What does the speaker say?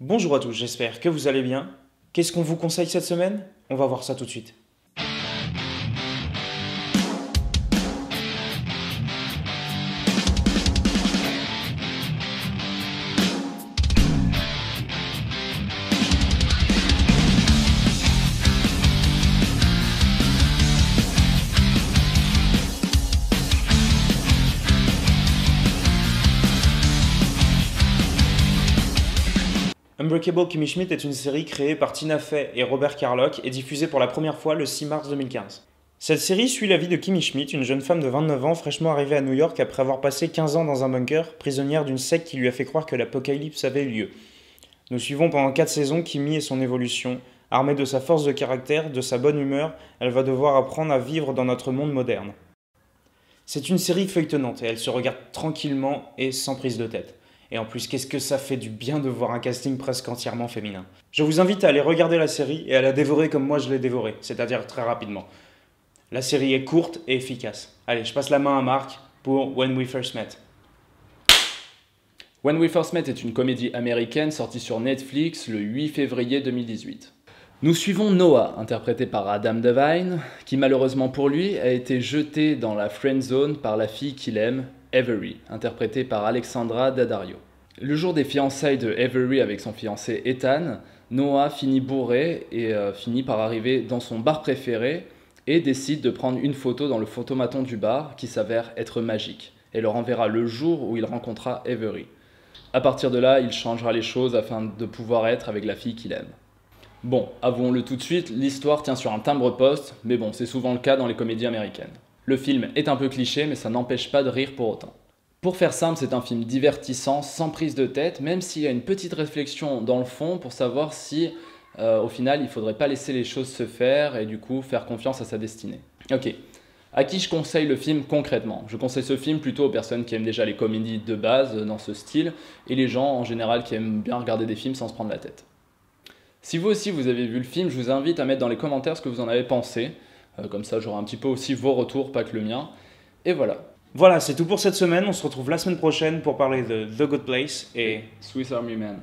Bonjour à tous, j'espère que vous allez bien. Qu'est-ce qu'on vous conseille cette semaine? On va voir ça tout de suite. Unbreakable Kimmy Schmidt est une série créée par Tina Fey et Robert Carlock et diffusée pour la première fois le 6 mars 2015. Cette série suit la vie de Kimmy Schmidt, une jeune femme de 29 ans fraîchement arrivée à New York après avoir passé 15 ans dans un bunker, prisonnière d'une secte qui lui a fait croire que l'apocalypse avait eu lieu. Nous suivons pendant 4 saisons Kimmy et son évolution. Armée de sa force de caractère, de sa bonne humeur, elle va devoir apprendre à vivre dans notre monde moderne. C'est une série feuilletonnante et elle se regarde tranquillement et sans prise de tête. Et en plus, qu'est-ce que ça fait du bien de voir un casting presque entièrement féminin. Je vous invite à aller regarder la série et à la dévorer comme moi je l'ai dévorée, c'est-à-dire très rapidement. La série est courte et efficace. Allez, je passe la main à Marc pour When We First Met. When We First Met est une comédie américaine sortie sur Netflix le 8 février 2018. Nous suivons Noah, interprété par Adam Devine, qui malheureusement pour lui a été jeté dans la friend zone par la fille qu'il aime, Avery, interprétée par Alexandra Daddario. Le jour des fiançailles de Avery avec son fiancé Ethan, Noah finit bourré et finit par arriver dans son bar préféré et décide de prendre une photo dans le photomaton du bar qui s'avère être magique et le renverra le jour où il rencontrera Avery. À partir de là, il changera les choses afin de pouvoir être avec la fille qu'il aime. Bon, avouons-le tout de suite, l'histoire tient sur un timbre-poste, mais bon, c'est souvent le cas dans les comédies américaines. Le film est un peu cliché, mais ça n'empêche pas de rire pour autant. Pour faire simple, c'est un film divertissant, sans prise de tête, même s'il y a une petite réflexion dans le fond pour savoir si, au final, il ne faudrait pas laisser les choses se faire et du coup faire confiance à sa destinée. Ok, à qui je conseille le film concrètement? Je conseille ce film plutôt aux personnes qui aiment déjà les comédies de base dans ce style et les gens en général qui aiment bien regarder des films sans se prendre la tête. Si vous aussi vous avez vu le film, je vous invite à mettre dans les commentaires ce que vous en avez pensé. Comme ça, j'aurai un petit peu aussi vos retours, pas que le mien. Et voilà. Voilà, c'est tout pour cette semaine. On se retrouve la semaine prochaine pour parler de The Good Place et Swiss Army Man.